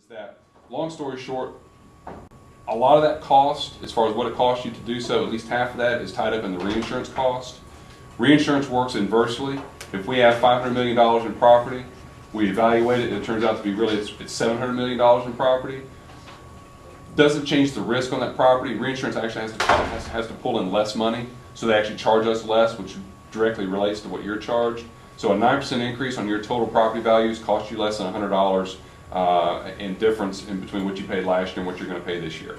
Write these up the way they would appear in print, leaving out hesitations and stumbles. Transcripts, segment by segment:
that, long story short, a lot of that cost, as far as what it costs you to do so, at least half of that is tied up in the reinsurance cost. Reinsurance works inversely. If we have $500 million in property, we evaluate it, and it turns out to be really it's $700 million in property. Doesn't change the risk on that property. Reinsurance actually has to pull in less money, so they actually charge us less, which directly relates to what you're charged. So a 9% increase on your total property values costs you less than $100 in difference in between what you paid last year and what you're going to pay this year.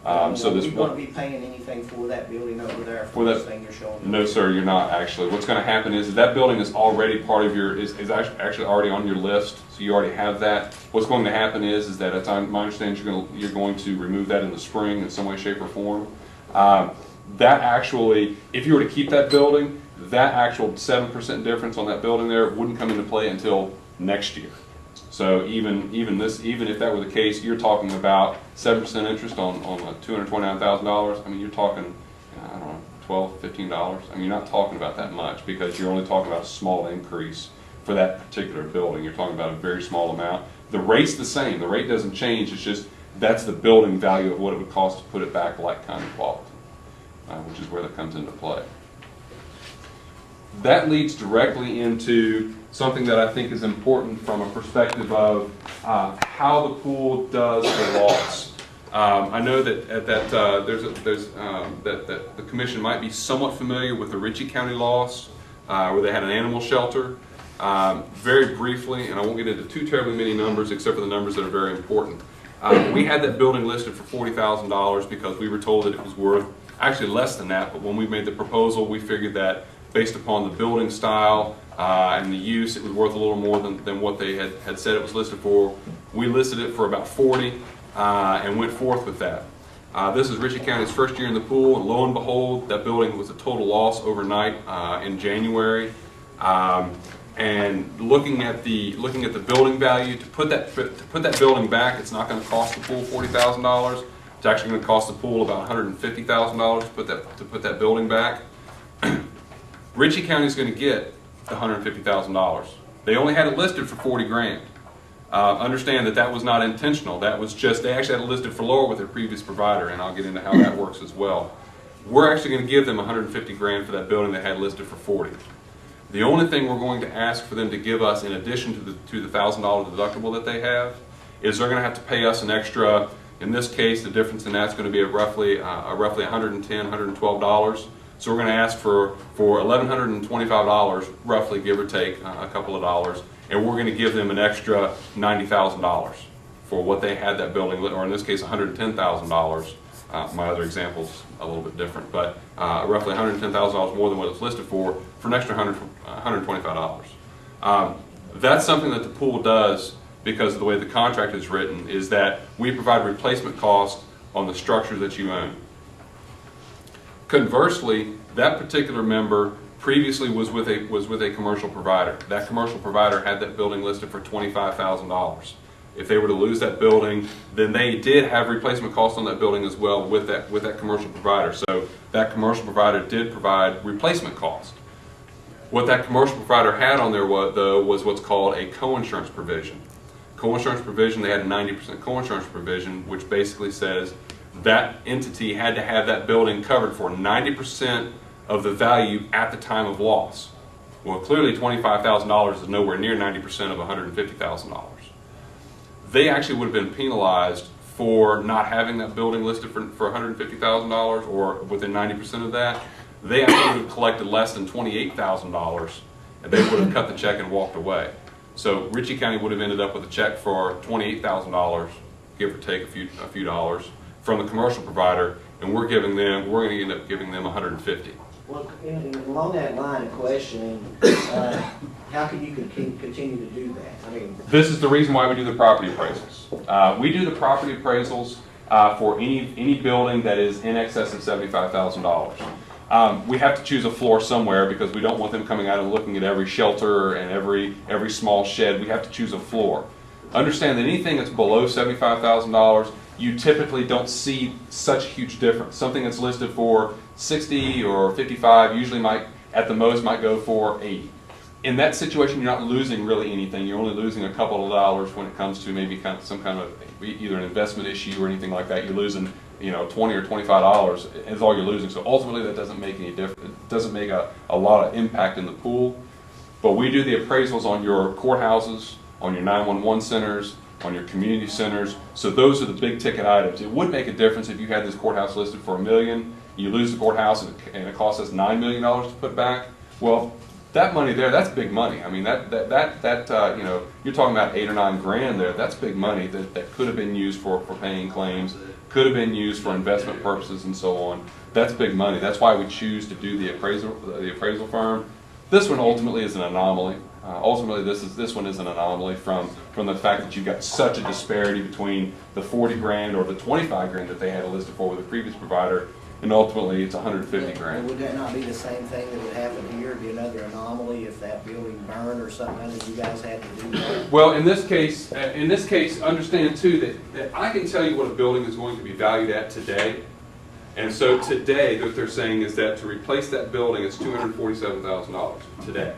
So this, are you going to be paying anything for that building over there for this thing you're showing? No, sir, you're not actually. What's going to happen is that building is already part of your, is actually already on your list, so you already have that. What's going to happen is that at time, my understanding, you're going to remove that in the spring in some way, shape, or form. That actually, if you were to keep that building, that actual 7% difference on that building there wouldn't come into play until next year. So even if that were the case, you're talking about 7% interest on $229,000. I mean, you're talking, I don't know, $12, $15. I mean, you're not talking about that much because you're only talking about a small increase for that particular building. You're talking about a very small amount. The rate's the same. The rate doesn't change. It's just that's the building value of what it would cost to put it back like kind of quality, which is where that comes into play. That leads directly into something that I think is important from a perspective of how the pool does the loss. I know that that the commission might be somewhat familiar with the Ritchie County loss, where they had an animal shelter. Very briefly, and I won't get into too terribly many numbers except for the numbers that are very important. We had that building listed for $40,000 because we were told that it was worth actually less than that, but when we made the proposal, we figured that based upon the building style and the use, it was worth a little more than what they had said it was listed for. We listed it for about $40 and went forth with that. This is Ritchie County's first year in the pool, and lo and behold, that building was a total loss overnight in January. And looking at the building value, to put that building back, it's not going to cost the pool $40,000. It's actually going to cost the pool about $150,000 to put that building back. Ritchie County is going to get the $150,000. They only had it listed for $40 grand. Understand that was not intentional. That was just, they actually had it listed for lower with their previous provider, and I'll get into how that works as well. We're actually going to give them $150 grand for that building they had listed for $40. The only thing we're going to ask for them to give us, in addition to the $1,000 deductible that they have, is they're going to have to pay us an extra. In this case, the difference in that's going to be roughly $110, $112. So we're going to ask for $1,125, roughly, give or take a couple of dollars, and we're going to give them an extra $90,000 for what they had that building, or in this case, $110,000. My other example's a little bit different, but roughly $110,000 more than what it's listed for an extra $125. That's something that the pool does because of the way the contract is written, is that we provide replacement cost on the structure that you own. Conversely, that particular member previously was with a commercial provider. That commercial provider had that building listed for $25,000. If they were to lose that building, then they did have replacement costs on that building as well with that commercial provider. So that commercial provider did provide replacement cost. What that commercial provider had on there was what's called a co-insurance provision. Co-insurance provision, they had a 90% co-insurance provision, which basically says that entity had to have that building covered for 90% of the value at the time of loss. Well, clearly $25,000 is nowhere near 90% of $150,000. They actually would have been penalized for not having that building listed for $150,000 or within 90% of that. They actually would have collected less than $28,000, and they would have cut the check and walked away. So Ritchie County would have ended up with a check for $28,000, give or take a few dollars, from the commercial provider, and we're going to end up giving them $150,000. Well, along that line of questioning, how can you continue to do that? I mean, this is the reason why we do the property appraisals. We do the property appraisals for any building that is in excess of $75,000. We have to choose a floor somewhere because we don't want them coming out and looking at every shelter and every small shed. We have to choose a floor. Understand that anything that's below $75,000, you typically don't see such a huge difference. Something that's listed for 60 or 55 usually at the most might go for 80. In that situation, you're not losing really anything. You're only losing a couple of dollars when it comes to maybe some kind of either an investment issue or anything like that. You're losing, $20 or $25 is all you're losing. So ultimately, that doesn't make any difference. It doesn't make a lot of impact in the pool. But we do the appraisals on your courthouses, on your 911 centers, on your community centers. So those are the big ticket items. It would make a difference if you had this courthouse listed for $1 million. You lose the courthouse and it costs us $9 million to put back. Well, that money there, that's big money. I mean, you're talking about $8 or $9 grand there. That's big money that could have been used for paying claims, could have been used for investment purposes and so on. That's big money. That's why we choose to do the appraisal firm. This one ultimately is an anomaly. Ultimately, this one is an anomaly from the fact that you've got such a disparity between the 40 grand or the 25 grand that they had listed for with the previous provider, and ultimately it's 150 grand. Would that not be the same thing that would happen here, be another anomaly if that building burned or something, and you guys had to do that? Well, in this case, understand too that I can tell you what a building is going to be valued at today. And so today, what they're saying is that to replace that building, it's $247,000 today.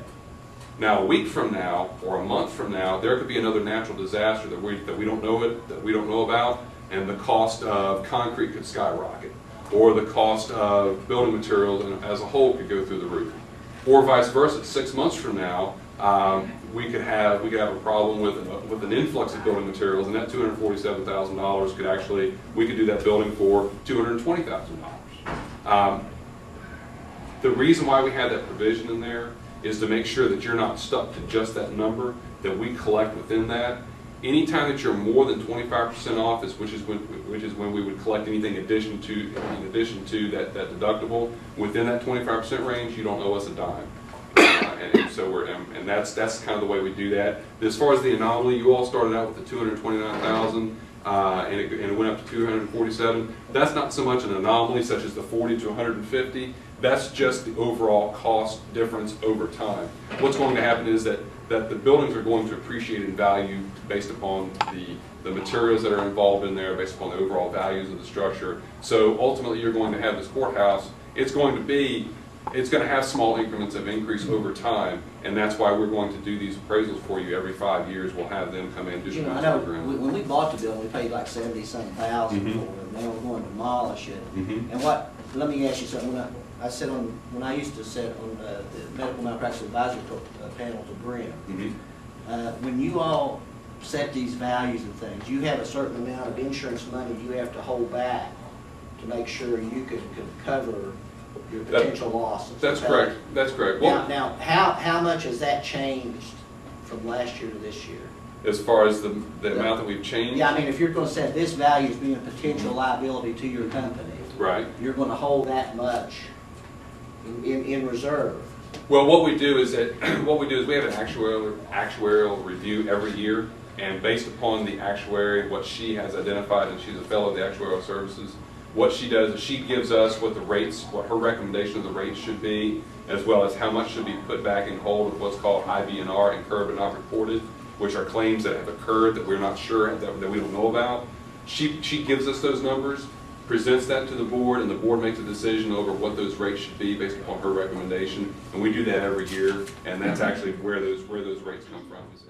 Now, a week from now, or a month from now, there could be another natural disaster that we don't know about, and the cost of concrete could skyrocket, or the cost of building materials as a whole could go through the roof, or vice versa. 6 months from now, we could have a problem with an influx of building materials, and that $247,000 we could do that building for $220,000. The reason why we have that provision in there is to make sure that you're not stuck to just that number, that we collect within that. Anytime that you're more than 25% off, which is when we would collect anything in addition to that deductible. Within that 25% range, you don't owe us a dime. And that's kind of the way we do that. As far as the anomaly, you all started out with the 229,000, and it went up to 247. That's not so much an anomaly such as the 40 to 150. That's just the overall cost difference over time. What's going to happen is that the buildings are going to appreciate in value based upon the materials that are involved in there, based upon the overall values of the structure. So ultimately, you're going to have this courthouse. It's going to have small increments of increase over time, and that's why we're going to do these appraisals for you every 5 years. We'll have them come in and do the I know program. when we bought the building, we paid like 70-something thousand for it. Now we're going to demolish it. And let me ask you something. When I used to sit on the medical malpractice advisory panel to Brim, when you all set these values and things, you have a certain amount of insurance money you have to hold back to make sure you can cover your potential losses. That's correct. That's correct. Well, now, how much has that changed from last year to this year? as far as the amount that we've changed? Yeah, I mean, if you're going to set this value as being a potential liability to your company, Right. you're going to hold that much in reserve. Well, what we do is we have an actuarial review every year, and based upon the actuary, what she has identified, and she's a fellow of the actuarial services, what she does is she gives us what her recommendation of the rates should be, as well as how much should be put back in hold of what's called IBNR, incurred but not reported, which are claims that have occurred that we're not sure, that we don't know about. She gives us those numbers, presents that to the board, and the board makes a decision over what those rates should be based upon her recommendation. And we do that every year, and that's actually where those rates come from. Is